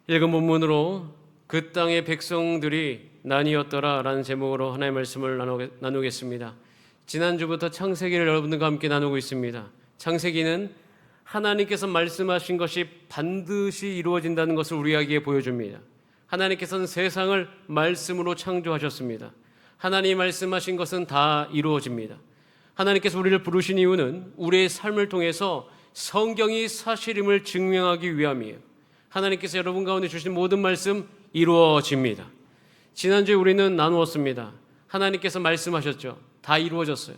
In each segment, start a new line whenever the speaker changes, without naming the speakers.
읽은 본문으로 그 땅의 백성들이 나뉘었더라 라는 제목으로 하나님의 말씀을 나누겠습니다. 지난주부터 창세기를 여러분들과 함께 나누고 있습니다. 창세기는 하나님께서 말씀하신 것이 반드시 이루어진다는 것을 우리에게 보여줍니다. 하나님께서는 세상을 말씀으로 창조하셨습니다. 하나님이 말씀하신 것은 다 이루어집니다. 하나님께서 우리를 부르신 이유는 우리의 삶을 통해서 성경이 사실임을 증명하기 위함이에요. 하나님께서 여러분 가운데 주신 모든 말씀 이루어집니다. 지난주에 우리는 나누었습니다. 하나님께서 말씀하셨죠. 다 이루어졌어요.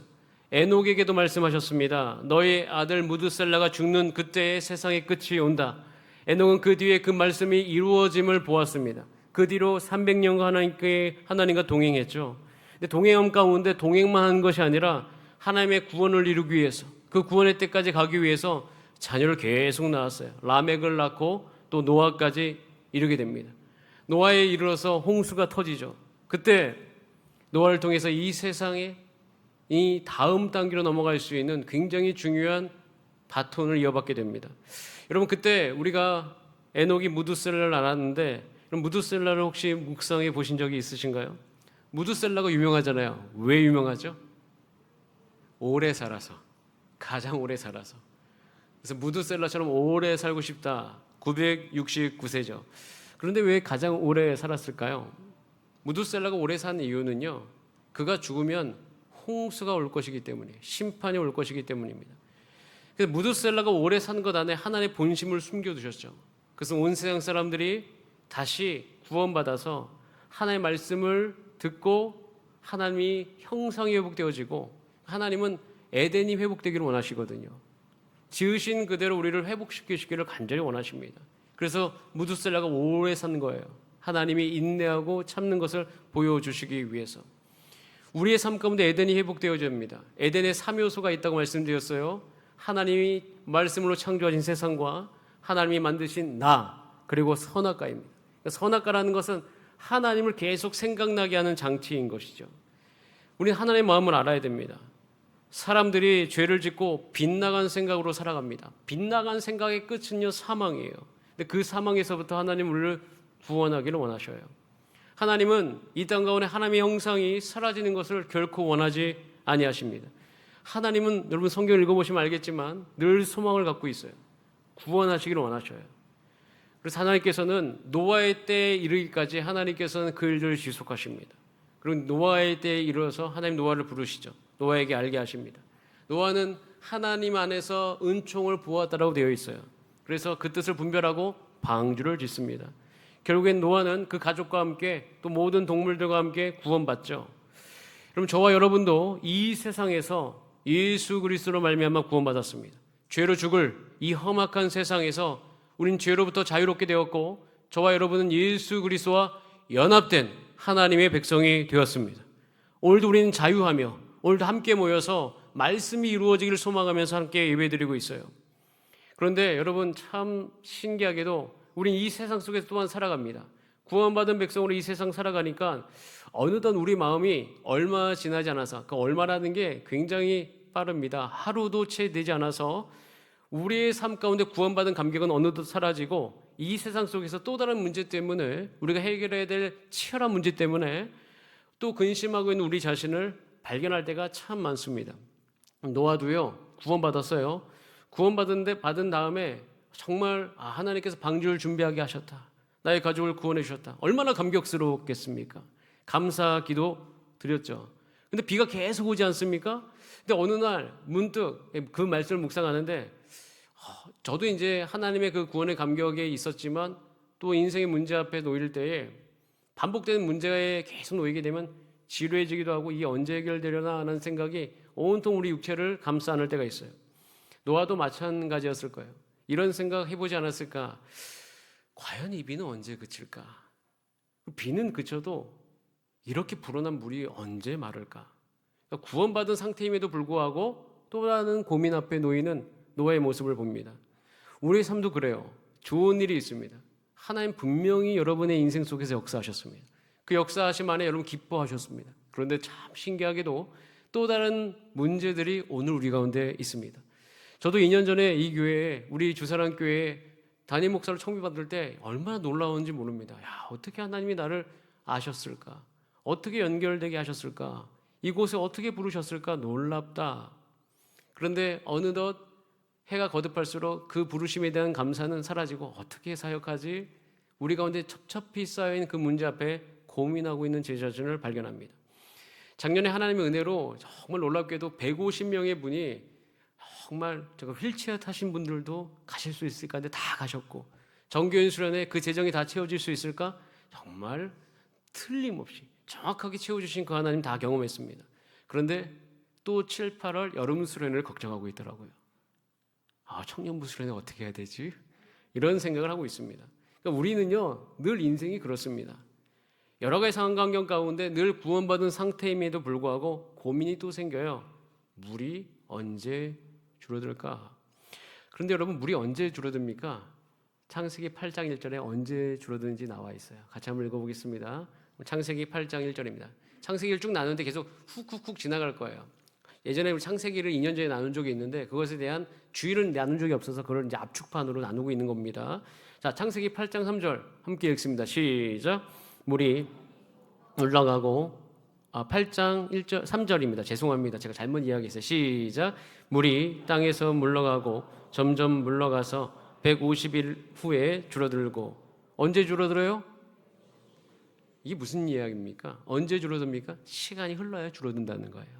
에녹에게도 말씀하셨습니다. 너의 아들 무드셀라가 죽는 그때의 세상의 끝이 온다. 에녹은 그 뒤에 그 말씀이 이루어짐을 보았습니다. 그 뒤로 300년간 하나님과 동행했죠. 근데 동행함 가운데 동행만 한 것이 아니라 하나님의 구원을 이루기 위해서, 그 구원의 때까지 가기 위해서 자녀를 계속 낳았어요. 라멕을 낳고 또 노아까지 이르게 됩니다. 노아에 이르러서 홍수가 터지죠. 그때 노아를 통해서 이 세상에 이 다음 단계로 넘어갈 수 있는 굉장히 중요한 바톤을 이어받게 됩니다. 여러분, 그때 우리가 에녹이 무드셀라를 알았는데, 그럼 무드셀라를 혹시 묵상해 보신 적이 있으신가요? 무드셀라가 유명하잖아요. 왜 유명하죠? 오래 살아서, 가장 오래 살아서. 그래서 무드셀라처럼 오래 살고 싶다. 969세죠. 그런데 왜 가장 오래 살았을까요? 무드셀라가 오래 산 이유는요, 그가 죽으면 홍수가 올 것이기 때문에, 심판이 올 것이기 때문입니다. 그래서 무드셀라가 오래 산 것 안에 하나님의 본심을 숨겨두셨죠. 그래서 온 세상 사람들이 다시 구원받아서 하나님의 말씀을 듣고 하나님이 형상이 회복되어지고, 하나님은 에덴이 회복되기를 원하시거든요. 지으신 그대로 우리를 회복시키시기를 간절히 원하십니다. 그래서 무드셀라가 오래 산 거예요. 하나님이 인내하고 참는 것을 보여주시기 위해서. 우리의 삶 가운데 에덴이 회복되어집니다. 에덴에 3요소가 있다고 말씀드렸어요. 하나님이 말씀으로 창조하신 세상과 하나님이 만드신 나, 그리고 선악과입니다. 선악과라는 것은 하나님을 계속 생각나게 하는 장치인 것이죠. 우리는 하나님의 마음을 알아야 됩니다. 사람들이 죄를 짓고 빗나간 생각으로 살아갑니다. 빗나간 생각의 끝은요, 사망이에요. 근데 그 사망에서부터 하나님 우리를 구원하기를 원하셔요. 하나님은 이 땅 가운데 하나님의 형상이 사라지는 것을 결코 원하지 아니하십니다. 하나님은 여러분 성경 읽어보시면 알겠지만 늘 소망을 갖고 있어요. 구원하시기를 원하셔요. 그래서 하나님께서는 노아의 때에 이르기까지 하나님께서는 그 일들을 지속하십니다. 그리고 노아의 때에 이르러서 하나님 노아를 부르시죠. 노아에게 알게 하십니다. 노아는 하나님 안에서 은총을 보았다라고 되어 있어요. 그래서 그 뜻을 분별하고 방주를 짓습니다. 결국엔 노아는 그 가족과 함께 또 모든 동물들과 함께 구원받죠. 그럼 저와 여러분도 이 세상에서 예수 그리스도로 말미암아 구원받았습니다. 죄로 죽을 이 험악한 세상에서 우린 죄로부터 자유롭게 되었고, 저와 여러분은 예수 그리스도와 연합된 하나님의 백성이 되었습니다. 오늘도 우리는 자유하며 오늘도 함께 모여서 말씀이 이루어지기를 소망하면서 함께 예배드리고 있어요. 그런데 여러분, 참 신기하게도 우린 이 세상 속에서 또한 살아갑니다. 구원받은 백성으로 이 세상 살아가니까 어느덧 우리 마음이 얼마 지나지 않아서, 그 얼마라는 게 굉장히 빠릅니다. 하루도 채 되지 않아서 우리의 삶 가운데 구원받은 감격은 어느덧 사라지고, 이 세상 속에서 또 다른 문제 때문에, 우리가 해결해야 될 치열한 문제 때문에 또 근심하고 있는 우리 자신을 발견할 때가 참 많습니다. 노아도요, 구원받았어요. 받은 다음에 정말 하나님께서 방주를 준비하게 하셨다. 나의 가족을 구원해 주셨다. 얼마나 감격스럽겠습니까? 감사 기도 드렸죠. 근데 비가 계속 오지 않습니까? 근데 어느 날 문득 그 말씀을 묵상하는데, 저도 이제 하나님의 그 구원의 감격에 있었지만 또 인생의 문제 앞에 놓일 때에 반복되는 문제에 계속 놓이게 되면 지루해지기도 하고, 이게 언제 해결되려나 하는 생각이 온통 우리 육체를 감싸 안을 때가 있어요. 노아도 마찬가지였을 거예요. 이런 생각 해보지 않았을까? 과연 이 비는 언제 그칠까? 비는 그쳐도 이렇게 불어난 물이 언제 마를까? 그러니까 구원받은 상태임에도 불구하고 또 다른 고민 앞에 놓이는 노아의 모습을 봅니다. 우리의 삶도 그래요. 좋은 일이 있습니다. 하나님 분명히 여러분의 인생 속에서 역사하셨습니다. 그 역사하심 안에 여러분 기뻐하셨습니다. 그런데 참 신기하게도 또 다른 문제들이 오늘 우리 가운데 있습니다. 저도 2년 전에 이 교회에, 우리 주사랑 교회에 담임 목사로 청비받을 때 얼마나 놀라웠는지 모릅니다. 야, 어떻게 하나님이 나를 아셨을까? 어떻게 연결되게 하셨을까? 이곳에 어떻게 부르셨을까? 놀랍다. 그런데 어느덧 해가 거듭할수록 그 부르심에 대한 감사는 사라지고 어떻게 사역하지? 우리 가운데 첩첩히 쌓여있는 그 문제 앞에 고민하고 있는 제 자신을 발견합니다. 작년에 하나님의 은혜로 정말 놀랍게도 150명의 분이 정말 제가 휠체어 타신 분들도 가실 수 있을까 하는데 다 가셨고, 정교인 수련회 그 재정이 다 채워질 수 있을까? 정말 틀림없이 정확하게 채워주신 그 하나님 다 경험했습니다. 그런데 또 7, 8월 여름 수련회를 걱정하고 있더라고요. 청년부 수련회 어떻게 해야 되지? 이런 생각을 하고 있습니다. 그러니까 우리는요, 늘 인생이 그렇습니다. 여러 가지 상황 환경 가운데 늘 구원받은 상태임에도 불구하고 고민이 또 생겨요. 물이 언제 줄어들까? 그런데 여러분, 물이 언제 줄어듭니까? 창세기 8장 1절에 언제 줄어드는지 나와 있어요. 같이 한번 읽어보겠습니다. 창세기 8장 1절입니다. 창세기를 쭉 나누는데 계속 훅훅훅 지나갈 거예요. 예전에 우리 창세기를 2년 전에 나눈 적이 있는데 그것에 대한 주의를 나눈 적이 없어서 그걸 이제 압축판으로 나누고 있는 겁니다. 자, 창세기 8장 3절 함께 읽습니다. 시작. 물이 올라가고 8장 1절 3절입니다. 죄송합니다. 제가 잘못 이야기했어요. 시작. 물이 땅에서 물러가고 점점 물러가서 150일 후에 줄어들고. 언제 줄어들어요? 이게 무슨 이야기입니까? 언제 줄어듭니까? 시간이 흘러야 줄어든다는 거예요.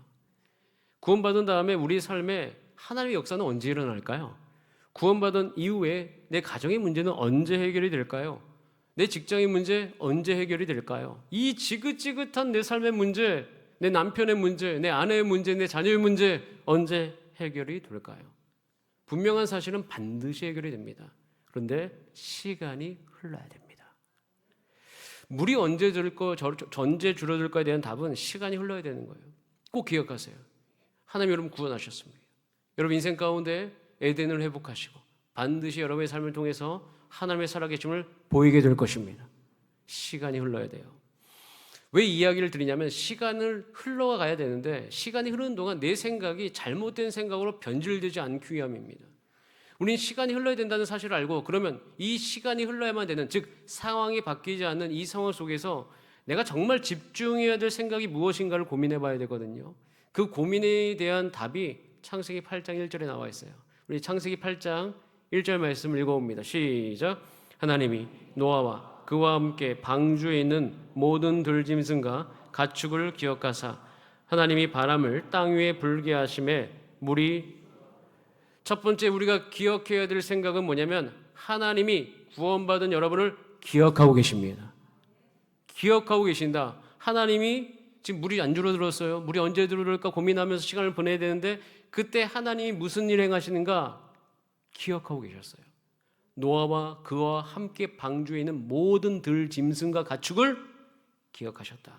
구원받은 다음에 우리 삶에 하나님의 역사는 언제 일어날까요? 구원받은 이후에 내 가정의 문제는 언제 해결이 될까요? 내 직장의 문제 언제 해결이 될까요? 이 지긋지긋한 내 삶의 문제, 내 남편의 문제, 내 아내의 문제, 내 자녀의 문제 언제 해결이 될까요? 분명한 사실은 반드시 해결이 됩니다. 그런데 시간이 흘러야 됩니다. 물이 언제 줄어들까에 대한 답은 시간이 흘러야 되는 거예요. 꼭 기억하세요. 하나님 여러분 구원하셨습니다. 여러분 인생 가운데 에덴을 회복하시고 반드시 여러분의 삶을 통해서 하나님의 살아계심을 보이게 될 것입니다. 시간이 흘러야 돼요. 왜 이 이야기를 드리냐면 시간을 흘러가야 되는데 시간이 흐르는 동안 내 생각이 잘못된 생각으로 변질되지 않기 위함입니다. 우리는 시간이 흘러야 된다는 사실을 알고 그러면 이 시간이 흘러야만 되는, 즉 상황이 바뀌지 않는 이 상황 속에서 내가 정말 집중해야 될 생각이 무엇인가를 고민해 봐야 되거든요. 그 고민에 대한 답이 창세기 8장 1절에 나와 있어요. 우리 창세기 8장 1절 말씀을 읽어봅니다. 시작. 하나님이 노아와 그와 함께 방주에 있는 모든 들짐승과 가축을 기억하사 하나님이 바람을 땅 위에 불게 하심에 물이. 첫 번째 우리가 기억해야 될 생각은 뭐냐면 하나님이 구원받은 여러분을 기억하고 계십니다. 기억하고 계신다. 하나님이 지금 물이 안 줄어들었어요. 물이 언제 줄어들까 고민하면서 시간을 보내야 되는데 그때 하나님이 무슨 일 행하시는가 기억하고 계셨어요. 노아와 그와 함께 방주에 있는 모든 들짐승과 가축을 기억하셨다.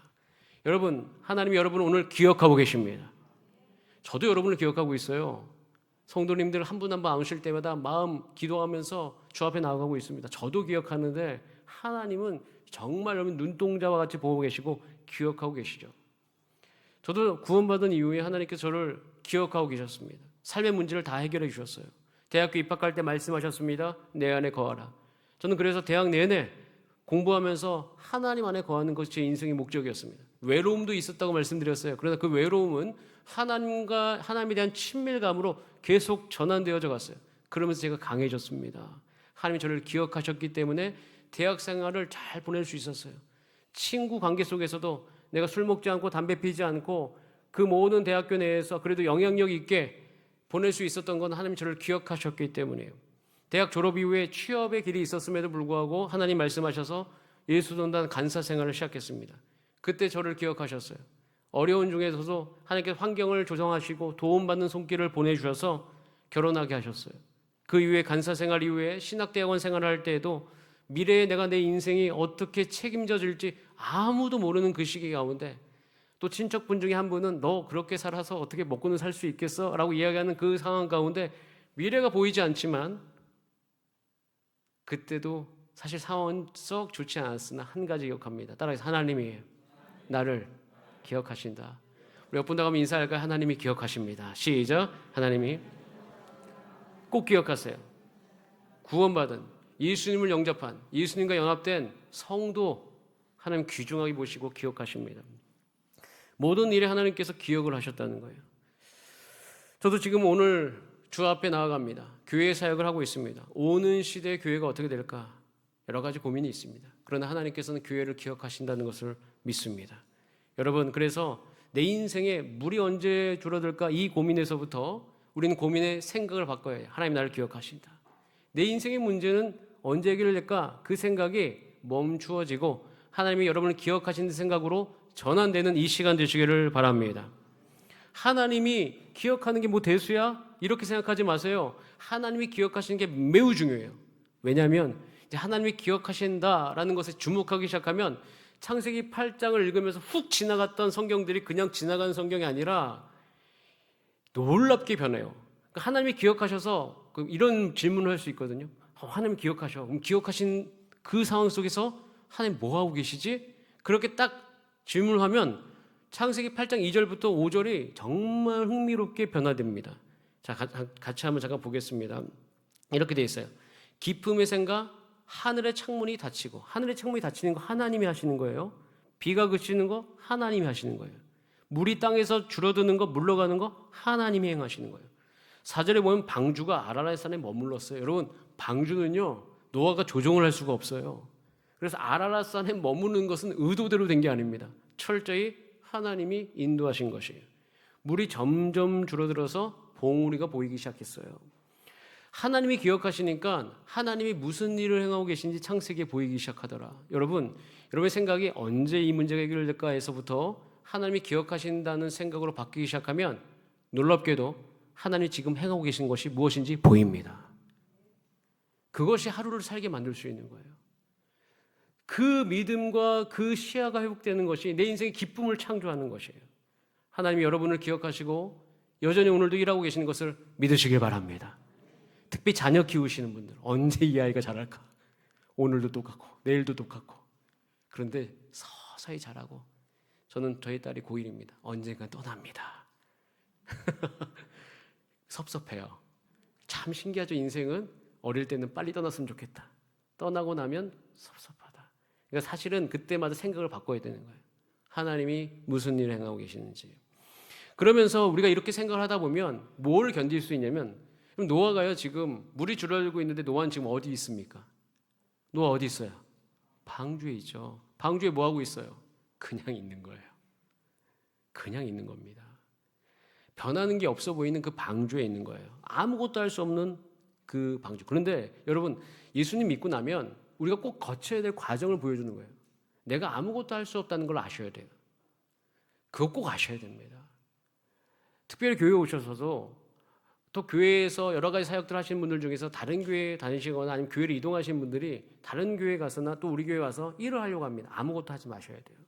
여러분, 하나님이 여러분을 오늘 기억하고 계십니다. 저도 여러분을 기억하고 있어요. 성도님들 한 분 한 분 오실 때마다 마음 기도하면서 주 앞에 나아가고 있습니다. 저도 기억하는데 하나님은 정말 여러분 눈동자와 같이 보고 계시고 기억하고 계시죠. 저도 구원받은 이후에 하나님께서 저를 기억하고 계셨습니다. 삶의 문제를 다 해결해 주셨어요. 대학교 입학할 때 말씀하셨습니다. 내 안에 거하라. 저는 그래서 대학 내내 공부하면서 하나님 안에 거하는 것이 제 인생의 목적이었습니다. 외로움도 있었다고 말씀드렸어요. 그러나 그 외로움은 하나님에 대한 친밀감으로 계속 전환되어져 갔어요. 그러면서 제가 강해졌습니다. 하나님이 저를 기억하셨기 때문에 대학 생활을 잘 보낼 수 있었어요. 친구 관계 속에서도 내가 술 먹지 않고 담배 피지 않고 그 모든 대학교 내에서 그래도 영향력 있게 보낼 수 있었던 건 하나님 저를 기억하셨기 때문이에요. 대학 졸업 이후에 취업의 길이 있었음에도 불구하고 하나님 말씀하셔서 예수전단 간사 생활을 시작했습니다. 그때 저를 기억하셨어요. 어려운 중에서도 하나님께서 환경을 조성하시고 도움받는 손길을 보내주셔서 결혼하게 하셨어요. 그 이후에 간사 생활 이후에 신학대학원 생활을 할 때에도 미래에 내가 내 인생이 어떻게 책임져질지 아무도 모르는 그 시기 가운데 또 친척분 중에 한 분은 너 그렇게 살아서 어떻게 먹고는 살 수 있겠어? 라고 이야기하는 그 상황 가운데 미래가 보이지 않지만 그때도 사실 상황은 썩 좋지 않았으나 한 가지 기억합니다. 따라해서 하나님이 나를 기억하신다. 우리 옆분 다 가면 인사할까요? 하나님이 기억하십니다. 시작. 하나님이 꼭 기억하세요. 구원받은 예수님을 영접한, 예수님과 연합된 성도 하나님 귀중하게 보시고 기억하십니다. 모든 일에 하나님께서 기억을 하셨다는 거예요. 저도 지금 오늘 주 앞에 나아갑니다. 교회 사역을 하고 있습니다. 오는 시대의 교회가 어떻게 될까? 여러 가지 고민이 있습니다. 그러나 하나님께서는 교회를 기억하신다는 것을 믿습니다. 여러분, 그래서 내 인생에 물이 언제 줄어들까? 이 고민에서부터 우리는 고민의 생각을 바꿔야 해요. 하나님 나를 기억하신다. 내 인생의 문제는 언제 해결될까? 그 생각이 멈추어지고 하나님이 여러분을 기억하시는 생각으로 전환되는 이 시간 되시기를 바랍니다. 하나님이 기억하는 게 뭐 대수야? 이렇게 생각하지 마세요. 하나님이 기억하시는 게 매우 중요해요. 왜냐하면 이제 하나님이 기억하신다라는 것에 주목하기 시작하면 창세기 8장을 읽으면서 훅 지나갔던 성경들이 그냥 지나간 성경이 아니라 놀랍게 변해요. 그러니까 하나님이 기억하셔서 이런 질문을 할 수 있거든요. 하나님 기억하셔. 그럼 기억하신 그 상황 속에서 하나님 뭐 하고 계시지? 그렇게 딱 질문을 하면 창세기 8장 2절부터 5절이 정말 흥미롭게 변화됩니다. 자, 같이 한번 잠깐 보겠습니다. 이렇게 돼 있어요. 기품의 생각, 하늘의 창문이 닫히고, 하늘의 창문이 닫히는 거 하나님이 하시는 거예요. 비가 그치는 거 하나님이 하시는 거예요. 물이 땅에서 줄어드는 거, 물러가는 거 하나님이 행하시는 거예요. 4절에 보면 방주가 아라랏 산에 머물렀어요. 여러분, 방주는요 노아가 조종을 할 수가 없어요. 그래서 아라랏 산에 머무는 것은 의도대로 된 게 아닙니다. 철저히 하나님이 인도하신 것이에요. 물이 점점 줄어들어서 봉우리가 보이기 시작했어요. 하나님이 기억하시니까 하나님이 무슨 일을 행하고 계신지 창세기에 보이기 시작하더라. 여러분의 생각이 언제 이 문제가 해결될까 해서부터 하나님이 기억하신다는 생각으로 바뀌기 시작하면 놀랍게도 하나님이 지금 행하고 계신 것이 무엇인지 보입니다. 그것이 하루를 살게 만들 수 있는 거예요. 그 믿음과 그 시야가 회복되는 것이 내 인생의 기쁨을 창조하는 것이에요. 하나님이 여러분을 기억하시고 여전히 오늘도 일하고 계시는 것을 믿으시길 바랍니다. 특히 자녀 키우시는 분들, 언제 이 아이가 자랄까? 오늘도 똑같고 내일도 똑같고, 그런데 서서히 자라고, 저는 저희 딸이 고1입니다. 언젠가 떠납니다. 섭섭해요. 참 신기하죠. 인생은 어릴 때는 빨리 떠났으면 좋겠다. 떠나고 나면 섭섭하다. 그러니까 사실은 그때마다 생각을 바꿔야 되는 거예요. 하나님이 무슨 일을 행하고 계시는지. 그러면서 우리가 이렇게 생각을 하다 보면 뭘 견딜 수 있냐면, 그럼 노아가요 지금 물이 줄어들고 있는데 노아는 지금 어디 있습니까? 노아 어디 있어요? 방주에 있죠. 방주에 뭐 하고 있어요? 그냥 있는 거예요. 그냥 있는 겁니다. 변하는 게 없어 보이는 그 방주에 있는 거예요. 아무것도 할 수 없는 그 방주. 그런데 여러분, 예수님 믿고 나면 우리가 꼭 거쳐야 될 과정을 보여주는 거예요. 내가 아무것도 할 수 없다는 걸 아셔야 돼요. 그거 꼭 아셔야 됩니다. 특별히 교회에 오셔서도 또 교회에서 여러 가지 사역들 하시는 분들 중에서 다른 교회에 다니시거나 아니면 교회를 이동하시는 분들이 다른 교회에 가서나 또 우리 교회에 와서 일을 하려고 합니다. 아무것도 하지 마셔야 돼요.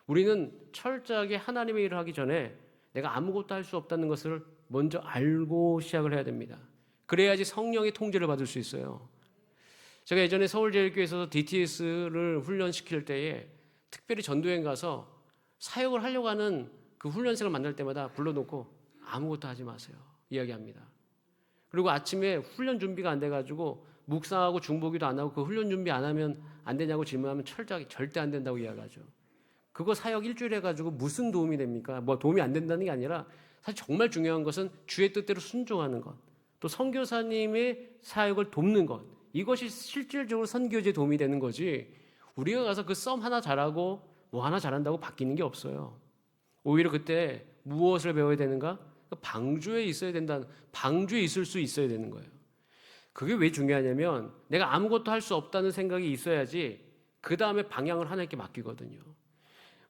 우리는 철저하게 하나님의 일을 하기 전에 내가 아무것도 할 수 없다는 것을 먼저 알고 시작을 해야 됩니다. 그래야지 성령의 통제를 받을 수 있어요. 제가 예전에 서울제일교회에서 DTS를 훈련시킬 때에 특별히 전도여행 가서 사역을 하려고 하는 그 훈련생을 만날 때마다 불러놓고 아무것도 하지 마세요 이야기합니다. 그리고 아침에 훈련 준비가 안 돼가지고 묵상하고 중보기도 안 하고 그 훈련 준비 안 하면 안 되냐고 질문하면 철저하게 절대 안 된다고 이야기하죠. 그거 사역 일주일 해가지고 무슨 도움이 됩니까? 뭐 도움이 안 된다는 게 아니라 사실 정말 중요한 것은 주의 뜻대로 순종하는 것, 또 선교사님의 사역을 돕는 것, 이것이 실질적으로 선교지에 도움이 되는 거지, 우리가 가서 그 썸 하나 잘하고 뭐 하나 잘한다고 바뀌는 게 없어요. 오히려 그때 무엇을 배워야 되는가? 방주에 있어야 된다는, 방주에 있을 수 있어야 되는 거예요. 그게 왜 중요하냐면 내가 아무것도 할 수 없다는 생각이 있어야지 그 다음에 방향을 하나님께 맡기거든요.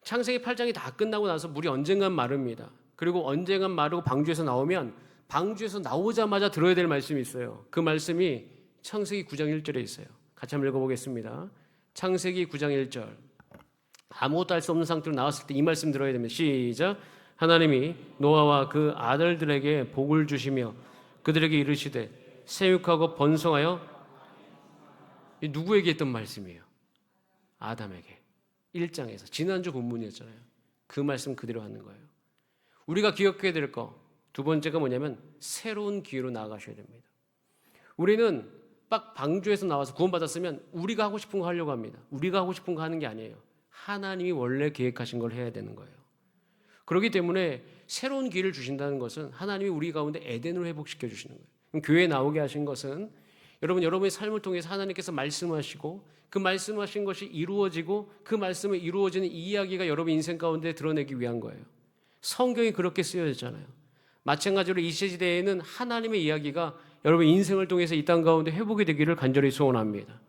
창세기 8장이 다 끝나고 나서 물이 언젠간 마릅니다. 그리고 언젠간 마르고 방주에서 나오면 방주에서 나오자마자 들어야 될 말씀이 있어요. 그 말씀이 창세기 9장 1절에 있어요. 같이 한번 읽어보겠습니다. 창세기 9장 1절. 아무것도 할 수 없는 상태로 나왔을 때 이 말씀 들어야 됩니다. 시작. 하나님이 노아와 그 아들들에게 복을 주시며 그들에게 이르시되 생육하고 번성하여, 누구에게 했던 말씀이에요? 아담에게. 1장에서 지난주 본문이었잖아요. 그 말씀 그대로 하는 거예요. 우리가 기억해야 될 거 두 번째가 뭐냐면 새로운 기회로 나아가셔야 됩니다. 우리는 딱 방주에서 나와서 구원받았으면 우리가 하고 싶은 거 하려고 합니다. 우리가 하고 싶은 거 하는 게 아니에요. 하나님이 원래 계획하신 걸 해야 되는 거예요. 그렇기 때문에 새로운 기회를 주신다는 것은 하나님이 우리 가운데 에덴을 회복시켜 주시는 거예요. 그럼 교회에 나오게 하신 것은 여러분의 삶을 통해서 하나님께서 말씀하시고 그 말씀하신 것이 이루어지고 그 말씀을 이루어지는 이야기가 여러분 인생 가운데 드러내기 위한 거예요. 성경이 그렇게 쓰여졌잖아요. 마찬가지로 이 시대에는 하나님의 이야기가 여러분 인생을 통해서 이 땅 가운데 회복이 되기를 간절히 소원합니다.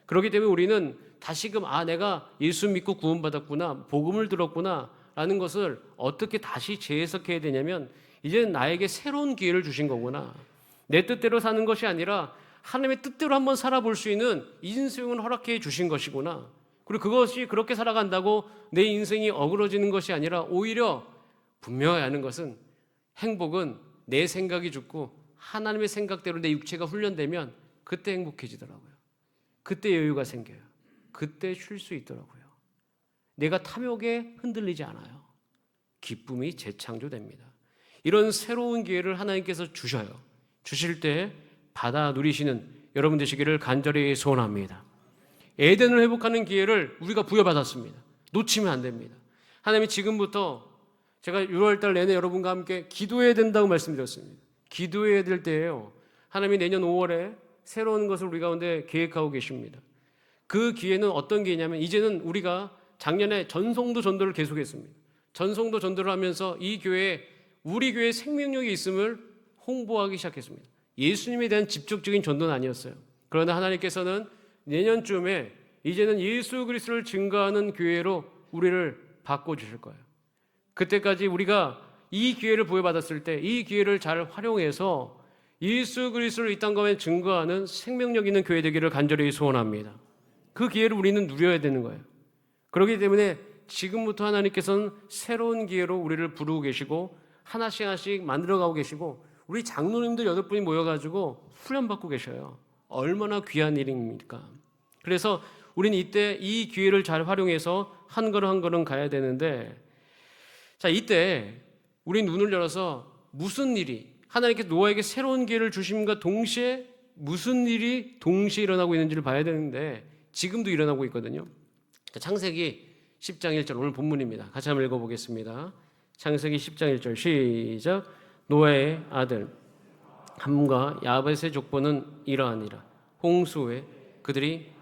그렇기 때문에 우리는 다시금 내가 예수 믿고 구원받았구나, 복음을 들었구나 라는 것을 어떻게 다시 재해석해야 되냐면 이제는 나에게 새로운 기회를 주신 거구나. 내 뜻대로 사는 것이 아니라 하나님의 뜻대로 한번 살아볼 수 있는 인생을 허락해 주신 것이구나. 그리고 그것이 그렇게 살아간다고 내 인생이 어그러지는 것이 아니라 오히려 분명히 아는 것은 행복은 내 생각이 죽고 하나님의 생각대로 내 육체가 훈련되면 그때 행복해지더라고요. 그때 여유가 생겨요. 그때 쉴 수 있더라고요. 내가 탐욕에 흔들리지 않아요. 기쁨이 재창조됩니다. 이런 새로운 기회를 하나님께서 주셔요. 주실 때 받아 누리시는 여러분 되시기를 간절히 소원합니다. 에덴을 회복하는 기회를 우리가 부여받았습니다. 놓치면 안 됩니다. 하나님이 지금부터 제가 6월달 내내 여러분과 함께 기도해야 된다고 말씀드렸습니다. 기도해야 될 때예요. 하나님이 내년 5월에 새로운 것을 우리 가운데 계획하고 계십니다. 그 기회는 어떤 기회냐면 이제는 우리가 작년에 전송도 전도를 계속했습니다. 전송도 전도를 하면서 이 교회에 우리 교회에 생명력이 있음을 홍보하기 시작했습니다. 예수님에 대한 직접적인 전도는 아니었어요. 그러나 하나님께서는 내년쯤에 이제는 예수 그리스도를 증거하는 교회로 우리를 바꿔주실 거예요. 그때까지 우리가 이 기회를 부여받았을 때 이 기회를 잘 활용해서 예수 그리스도를 이 땅 가운데 증거하는 생명력 있는 교회 되기를 간절히 소원합니다. 그 기회를 우리는 누려야 되는 거예요. 그렇기 때문에 지금부터 하나님께서는 새로운 기회로 우리를 부르고 계시고 하나씩 하나씩 만들어가고 계시고 우리 장로님들 8분이 모여가지고 훈련받고 계셔요. 얼마나 귀한 일입니까? 그래서 우리는 이때 이 기회를 잘 활용해서 한 걸음 한 걸음 가야 되는데 자 이때 우리 눈을 열어서 무슨 일이 하나님께서 노아에게 새로운 기회를 주심과 동시에 무슨 일이 동시에 일어나고 있는지를 봐야 되는데 지금도 일어나고 있거든요. 창세기 10장 1절 오늘 본문입니다. 같이 한번 읽어보겠습니다. 창세기 10장 1절 시작. 노아의 아들 함과 야벳의 족보는 이러하니라. 홍수 후에 그들이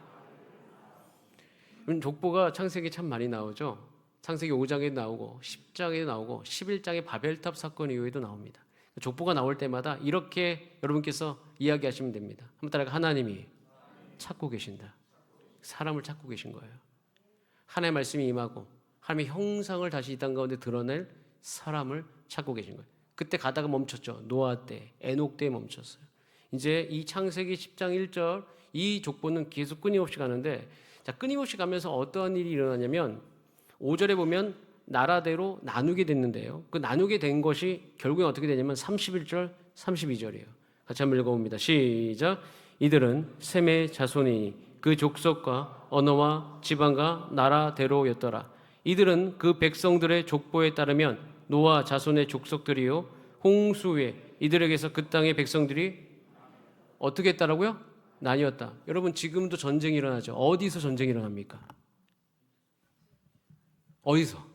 족보가 창세기 참 많이 나오죠. 창세기 5장에도 나오고 10장에도 나오고 11장의 바벨탑 사건 이후에도 나옵니다. 족보가 나올 때마다 이렇게 여러분께서 이야기하시면 됩니다. 한번 따라가. 하나님이 찾고 계신다. 사람을 찾고 계신 거예요. 하나님의 말씀이 임하고 하나님의 형상을 다시 이 땅 가운데 드러낼 사람을 찾고 계신 거예요. 그때 가다가 멈췄죠. 노아 때, 에녹 때에 멈췄어요. 이제 이 창세기 10장 1절 이 족보는 계속 끊임없이 가는데 자, 끊임없이 가면서 어떠한 일이 일어나냐면 5절에 보면 나라대로 나누게 됐는데요. 그 나누게 된 것이 결국엔 어떻게 되냐면 31절, 32절이에요. 같이 한번 읽어봅니다. 시작. 이들은 셈의 자손이니 그 족속과 언어와 지방과 나라대로였더라. 이들은 그 백성들의 족보에 따르면 노아 자손의 족속들이요 홍수 후에 이들에게서 그 땅의 백성들이 어떻게 했다라고요? 나뉘었다. 여러분 지금도 전쟁이 일어나죠. 어디서 전쟁이 일어납니까? 어디서?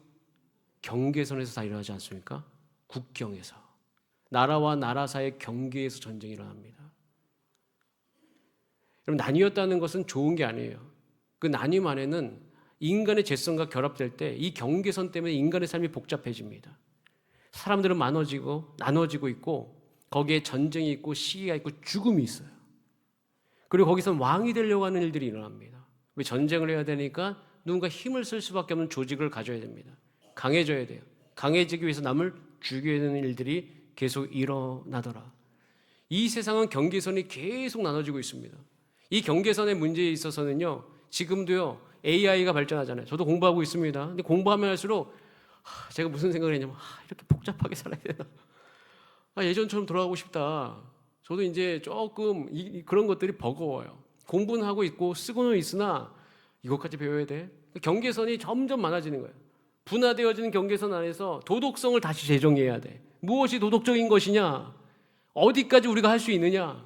경계선에서 다 일어나지 않습니까? 국경에서. 나라와 나라 사이의 경계에서 전쟁이 일어납니다. 여러분 나뉘었다는 것은 좋은 게 아니에요. 그 나뉘음 안에는 인간의 죄성과 결합될 때 이 경계선 때문에 인간의 삶이 복잡해집니다. 사람들은 나눠지고 있고 거기에 전쟁이 있고 시기가 있고 죽음이 있어요. 그리고 거기서 왕이 되려고 하는 일들이 일어납니다. 왜 전쟁을 해야 되니까 누군가 힘을 쓸 수밖에 없는 조직을 가져야 됩니다. 강해져야 돼요. 강해지기 위해서 남을 죽여야 되는 일들이 계속 일어나더라. 이 세상은 경계선이 계속 나눠지고 있습니다. 이 경계선의 문제에 있어서는요, 지금도요, AI가 발전하잖아요. 저도 공부하고 있습니다. 근데 공부하면 할수록 제가 무슨 생각을 했냐면 이렇게 복잡하게 살아야 되나? 예전처럼 돌아가고 싶다. 저도 이제 조금 그런 것들이 버거워요. 공부는 하고 있고 쓰고는 있으나 이것까지 배워야 돼. 경계선이 점점 많아지는 거예요. 분화되어지는 경계선 안에서 도덕성을 다시 재정해야 돼. 무엇이 도덕적인 것이냐? 어디까지 우리가 할 수 있느냐?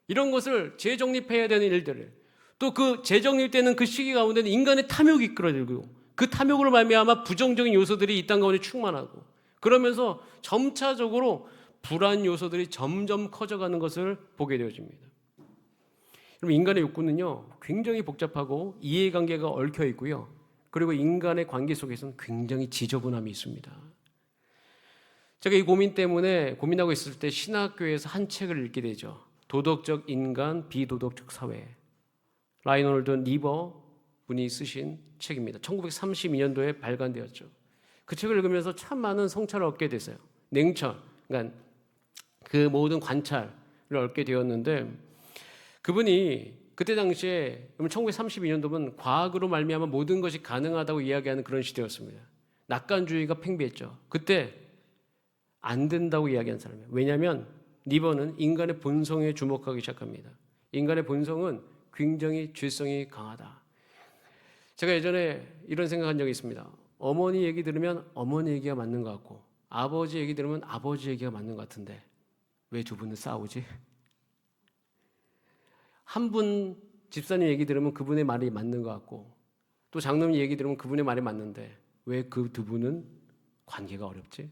이런 것을 재정립해야 되는 일들을, 또 그 재정립되는 그 시기 가운데는 인간의 탐욕이 이끌어들고 그 탐욕으로 말미암아 부정적인 요소들이 이 땅 가운데 충만하고, 그러면서 점차적으로 불안 요소들이 점점 커져가는 것을 보게 되어집니다. 그럼 인간의 욕구는요 굉장히 복잡하고 이해관계가 얽혀 있고요, 그리고 인간의 관계 속에서는 굉장히 지저분함이 있습니다. 제가 이 고민 때문에 고민하고 있을 때 신학교에서 한 책을 읽게 되죠. 도덕적 인간, 비도덕적 사회. 라이놀드 니버 분이 쓰신 책입니다. 1932년도에 발간되었죠. 그 책을 읽으면서 참 많은 성찰을 얻게 됐어요. 냉철, 그러니까 그 모든 관찰을 얻게 되었는데, 그분이 그때 당시에 1932년도면 과학으로 말미암아 모든 것이 가능하다고 이야기하는 그런 시대였습니다. 낙관주의가 팽배했죠. 그때 안 된다고 이야기한 사람이에요. 왜냐하면 니버는 인간의 본성에 주목하기 시작합니다. 인간의 본성은 굉장히 죄성이 강하다. 제가 예전에 이런 생각한 적이 있습니다. 어머니 얘기 들으면 어머니 얘기가 맞는 것 같고, 아버지 얘기 들으면 아버지 얘기가 맞는 것 같은데 왜 두 분은 싸우지? 한 분 집사님 얘기 들으면 그분의 말이 맞는 것 같고, 또 장로님 얘기 들으면 그분의 말이 맞는데 왜 그 두 분은 관계가 어렵지?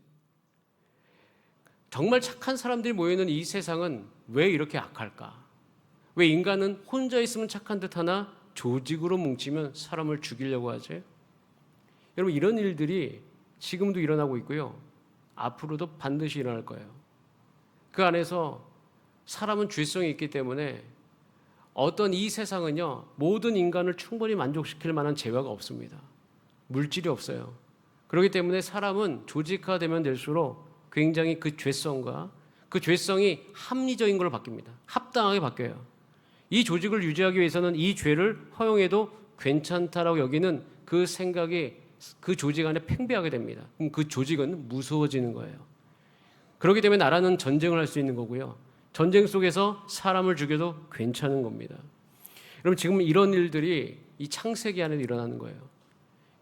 정말 착한 사람들이 모여있는 이 세상은 왜 이렇게 악할까? 왜 인간은 혼자 있으면 착한 듯 하나 조직으로 뭉치면 사람을 죽이려고 하지? 여러분, 이런 일들이 지금도 일어나고 있고요, 앞으로도 반드시 일어날 거예요. 그 안에서 사람은 죄성이 있기 때문에 어떤 이 세상은요 모든 인간을 충분히 만족시킬 만한 재화가 없습니다. 물질이 없어요. 그렇기 때문에 사람은 조직화되면 될수록 굉장히 그 죄성과 그 죄성이 합리적인 걸로 바뀝니다. 합당하게 바뀌어요. 이 조직을 유지하기 위해서는 이 죄를 허용해도 괜찮다라고 여기는 그 생각이 그 조직 안에 팽배하게 됩니다. 그럼 그 조직은 무서워지는 거예요. 그렇기 때문에 나라는 전쟁을 할 수 있는 거고요, 전쟁 속에서 사람을 죽여도 괜찮은 겁니다. 여러분, 지금 이런 일들이 이 창세기 안에 일어나는 거예요.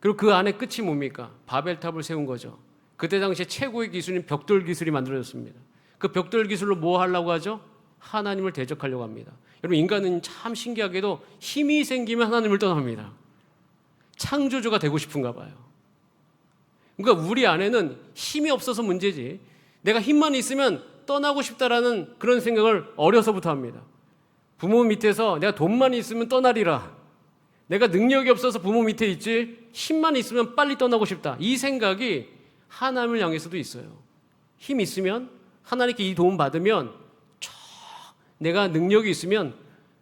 그리고 그 안에 끝이 뭡니까? 바벨탑을 세운 거죠. 그때 당시에 최고의 기술인 벽돌 기술이 만들어졌습니다. 그 벽돌 기술로 뭐 하려고 하죠? 하나님을 대적하려고 합니다. 여러분, 인간은 참 신기하게도 힘이 생기면 하나님을 떠납니다. 창조주가 되고 싶은가 봐요. 그러니까 우리 안에는 힘이 없어서 문제지, 내가 힘만 있으면 떠나고 싶다라는 그런 생각을 어려서부터 합니다. 부모 밑에서 내가 돈만 있으면 떠나리라, 내가 능력이 없어서 부모 밑에 있지, 힘만 있으면 빨리 떠나고 싶다, 이 생각이 하나님을 향해서도 있어요. 힘 있으면, 하나님께 이 도움 받으면, 내가 능력이 있으면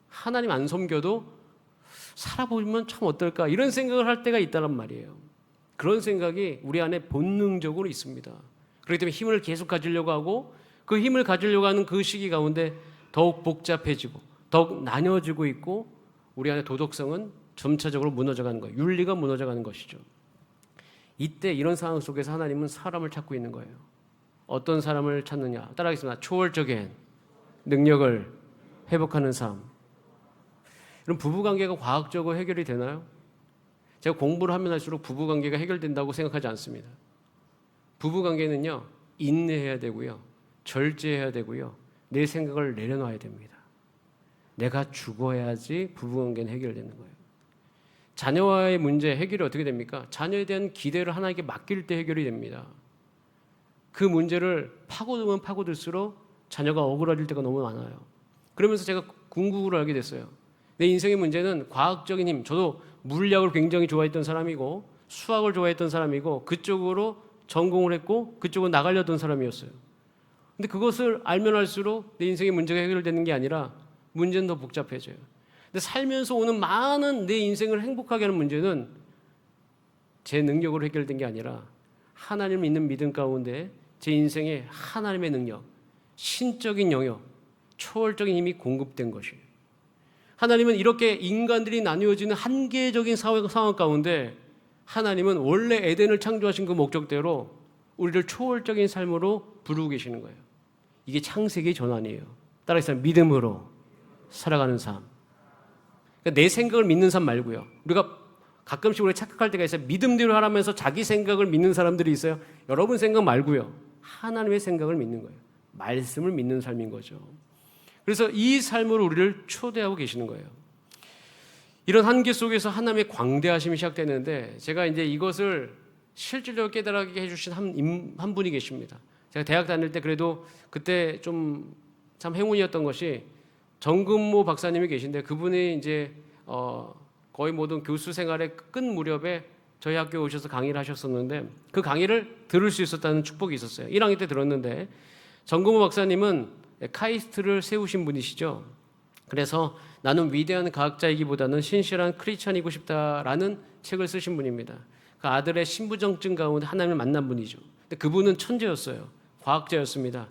하나님 안 섬겨도 살아보면 참 어떨까, 이런 생각을 할 때가 있다란 말이에요. 그런 생각이 우리 안에 본능적으로 있습니다. 그렇기 때문에 힘을 계속 가지려고 하고, 그 힘을 가지려고 하는 그 시기 가운데 더욱 복잡해지고 더욱 나뉘어지고 있고, 우리 안에 도덕성은 점차적으로 무너져가는 거예요. 윤리가 무너져가는 것이죠. 이때 이런 상황 속에서 하나님은 사람을 찾고 있는 거예요. 어떤 사람을 찾느냐? 따라하겠습니다. 초월적인 능력을 회복하는 삶. 그럼 부부관계가 과학적으로 해결이 되나요? 제가 공부를 하면 할수록 부부관계가 해결된다고 생각하지 않습니다. 부부관계는요, 인내해야 되고요, 절제해야 되고요, 내 생각을 내려놔야 됩니다. 내가 죽어야지 부부관계는 해결되는 거예요. 자녀와의 문제 해결이 어떻게 됩니까? 자녀에 대한 기대를 하나님께 맡길 때 해결이 됩니다. 그 문제를 파고들면 파고들수록 자녀가 억울해질 때가 너무 많아요. 그러면서 제가 궁극으로 알게 됐어요. 내 인생의 문제는 과학적인 힘, 저도 물리학을 굉장히 좋아했던 사람이고 수학을 좋아했던 사람이고 그쪽으로 전공을 했고 그쪽으로 나가려던 사람이었어요. 근데 그것을 알면 알수록 내 인생의 문제가 해결되는 게 아니라 문제는 더 복잡해져요. 근데 살면서 오는 많은 내 인생을 행복하게 하는 문제는 제 능력으로 해결된 게 아니라 하나님을 믿는 믿음 가운데 제 인생에 하나님의 능력, 신적인 영역, 초월적인 힘이 공급된 것이에요. 하나님은 이렇게 인간들이 나뉘어지는 한계적인 상황 가운데 하나님은 원래 에덴을 창조하신 그 목적대로 우리를 초월적인 삶으로 부르고 계시는 거예요. 이게 창세기의 전환이에요. 따라서 믿음으로 살아가는 삶. 그러니까 내 생각을 믿는 삶 말고요. 우리가 가끔씩 우리가 착각할 때가 있어요. 믿음대로 하라면서 자기 생각을 믿는 사람들이 있어요. 여러분 생각 말고요. 하나님의 생각을 믿는 거예요. 말씀을 믿는 삶인 거죠. 그래서 이 삶으로 우리를 초대하고 계시는 거예요. 이런 한계 속에서 하나님의 광대하심이 시작되는데 제가 이제 이것을 실질적으로 깨달게 해주신 한 분이 계십니다. 제가 대학 다닐 때 그래도 그때 좀 참 행운이었던 것이 정근모 박사님이 계신데 그분이 이제 거의 모든 교수 생활의 끝 무렵에 저희 학교에 오셔서 강의를 하셨었는데 그 강의를 들을 수 있었다는 축복이 있었어요. 1학년 때 들었는데 정근모 박사님은 카이스트를 세우신 분이시죠. 그래서 나는 위대한 과학자이기보다는 신실한 크리스천이고 싶다라는 책을 쓰신 분입니다. 그 아들의 신부정증 가운데 하나님을 만난 분이죠. 근데 그분은 천재였어요. 과학자였습니다.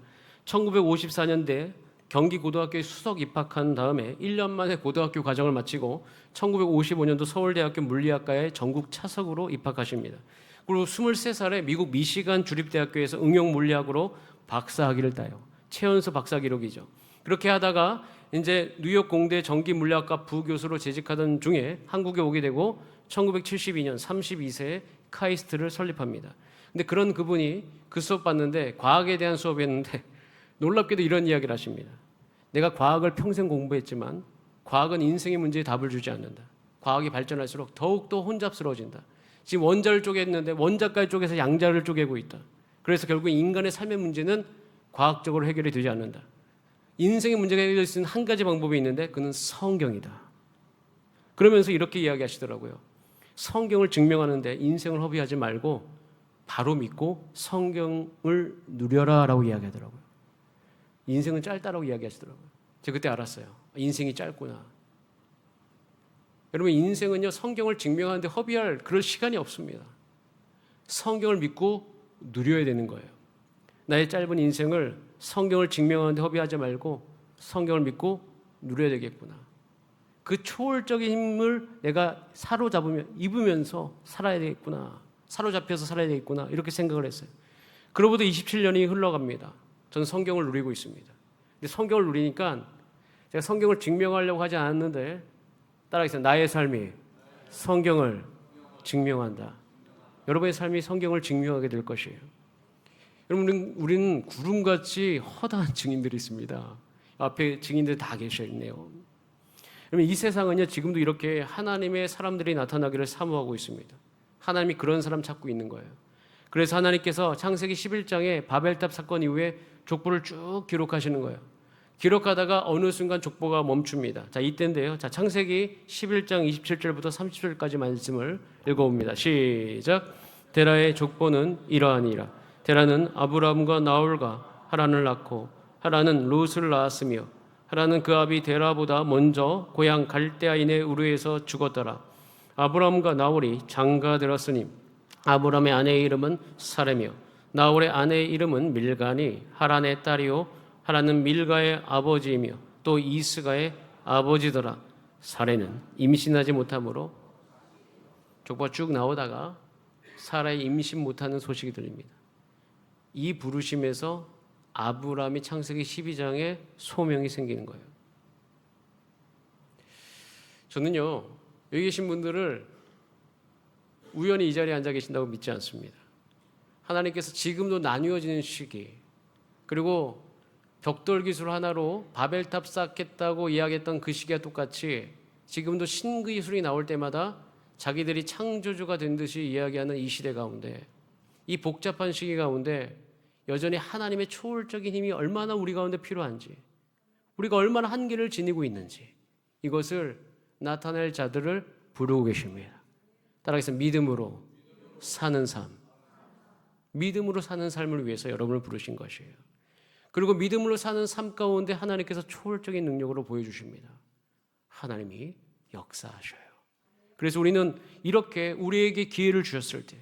1954년대 경기고등학교에 수석 입학한 다음에 1년 만에 고등학교 과정을 마치고 1955년도 서울대학교 물리학과에 전국 차석으로 입학하십니다. 그리고 23살에 미국 미시간 주립대학교에서 응용물리학으로 박사학위를 따요. 최연소 박사 기록이죠. 그렇게 하다가 이제 뉴욕 공대 전기물리학과 부교수로 재직하던 중에 한국에 오게 되고 1972년 32세에 카이스트를 설립합니다. 근데 그런 그분이 그 수업 받는데 과학에 대한 수업이었는데 놀랍게도 이런 이야기를 하십니다. 내가 과학을 평생 공부했지만 과학은 인생의 문제에 답을 주지 않는다. 과학이 발전할수록 더욱더 혼잡스러워진다. 지금 원자를 쪼갰는데 원자까지 쪼개서 양자를 쪼개고 있다. 그래서 결국 인간의 삶의 문제는 과학적으로 해결이 되지 않는다. 인생의 문제가 해결될 수 있는 한 가지 방법이 있는데 그는 성경이다. 그러면서 이렇게 이야기하시더라고요. 성경을 증명하는데 인생을 허비하지 말고 바로 믿고 성경을 누려라 라고 이야기하더라고요. 인생은 짧다라고 이야기하시더라고요. 제가 그때 알았어요. 인생이 짧구나. 여러분 인생은요 성경을 증명하는데 허비할 그럴 시간이 없습니다. 성경을 믿고 누려야 되는 거예요. 나의 짧은 인생을 성경을 증명하는데 허비하지 말고 성경을 믿고 누려야 되겠구나. 그 초월적인 힘을 내가 입으면서 살아야 되겠구나. 사로잡혀서 살아야 되겠구나. 이렇게 생각을 했어요. 그로부터 27년이 흘러갑니다. 저는 성경을 누리고 있습니다. 근데 성경을 누리니까 제가 성경을 증명하려고 하지 않았는데 따라하겠습니다. 나의 삶이 성경을 증명한다. 여러분의 삶이 성경을 증명하게 될 것이에요. 여러분, 우리는 구름같이 허다한 증인들이 있습니다. 앞에 증인들 다 계셔 있네요. 여러분, 이 세상은요, 지금도 이렇게 하나님의 사람들이 나타나기를 사모하고 있습니다. 하나님이 그런 사람 찾고 있는 거예요. 그래서 하나님께서 창세기 11장에 바벨탑 사건 이후에 족보를 쭉 기록하시는 거예요. 기록하다가 어느 순간 족보가 멈춥니다. 자, 이때인데요. 자, 창세기 11장 27절부터 30절까지 말씀을 읽어봅니다. 시작. 데라의 족보는 이러하니라. 데라는 아브람과 나홀과 하란을 낳고 하란은 롯을 낳았으며 하란은 그 아비 데라보다 먼저 고향 갈대아인의 우르에서 죽었더라. 아브람과 나홀이 장가들었으니 아브람의 아내의 이름은 사레며 나홀의 아내의 이름은 밀가니 하란의 딸이요 하란은 밀가의 아버지이며 또 이스가의 아버지더라. 사레는 임신하지 못하므로 족보가 쭉 나오다가 사라의 임신 못하는 소식이 들립니다. 이 부르심에서 아브람이 창세기 12장에 소명이 생기는 거예요. 저는요 여기 계신 분들을 우연히 이 자리에 앉아 계신다고 믿지 않습니다. 하나님께서 지금도 나뉘어지는 시기, 그리고 벽돌 기술 하나로 바벨탑 쌓겠다고 이야기했던 그 시기와 똑같이 지금도 신기술이 나올 때마다 자기들이 창조주가 된 듯이 이야기하는 이 시대 가운데, 이 복잡한 시기 가운데 여전히 하나님의 초월적인 힘이 얼마나 우리 가운데 필요한지, 우리가 얼마나 한계를 지니고 있는지, 이것을 나타낼 자들을 부르고 계십니다. 따라하겠습니다. 믿음으로 사는 삶. 믿음으로 사는 삶을 위해서 여러분을 부르신 것이에요. 그리고 믿음으로 사는 삶 가운데 하나님께서 초월적인 능력으로 보여주십니다. 하나님이 역사하셔요. 그래서 우리는 이렇게 우리에게 기회를 주셨을 때,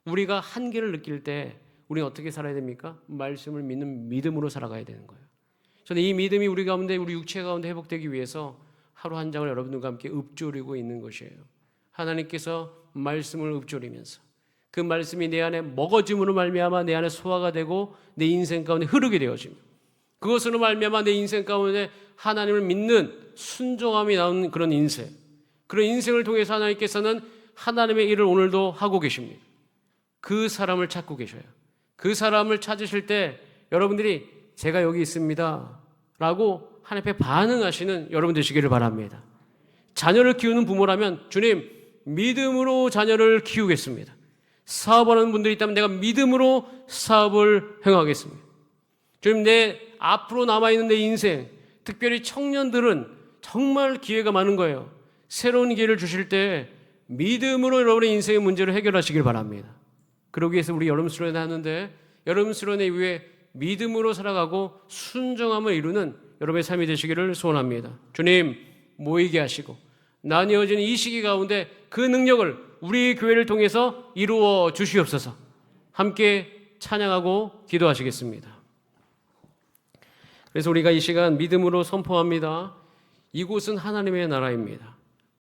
우리가 한계를 느낄 때 우리는 어떻게 살아야 됩니까? 말씀을 믿는 믿음으로 살아가야 되는 거예요. 저는 이 믿음이 우리 가운데, 우리 육체 가운데 회복되기 위해서 하루 한 장을 여러분들과 함께 읊조리고 있는 것이에요. 하나님께서 말씀을 읊조리면서 그 말씀이 내 안에 먹어짐으로 말미암아 내 안에 소화가 되고 내 인생 가운데 흐르게 되어집니다. 그것으로 말미암아 내 인생 가운데 하나님을 믿는 순종함이 나오는 그런 인생, 그런 인생을 통해서 하나님께서는 하나님의 일을 오늘도 하고 계십니다. 그 사람을 찾고 계셔요. 그 사람을 찾으실 때 여러분들이 제가 여기 있습니다 라고 하나님 앞에 반응하시는 여러분 되시기를 바랍니다. 자녀를 키우는 부모라면 주님 믿음으로 자녀를 키우겠습니다. 사업하는 분들이 있다면 내가 믿음으로 사업을 행하겠습니다. 주님 내 앞으로 남아있는 내 인생, 특별히 청년들은 정말 기회가 많은 거예요. 새로운 기회를 주실 때 믿음으로 여러분의 인생의 문제를 해결하시길 바랍니다. 그러기 위해서 우리 여름 수련회 하는데 여름 수련회 이후에 믿음으로 살아가고 순종함을 이루는 여러분의 삶이 되시기를 소원합니다. 주님 모이게 하시고 나뉘어진 이 시기 가운데 그 능력을 우리 교회를 통해서 이루어 주시옵소서. 함께 찬양하고 기도하시겠습니다. 그래서 우리가 이 시간 믿음으로 선포합니다. 이곳은 하나님의 나라입니다.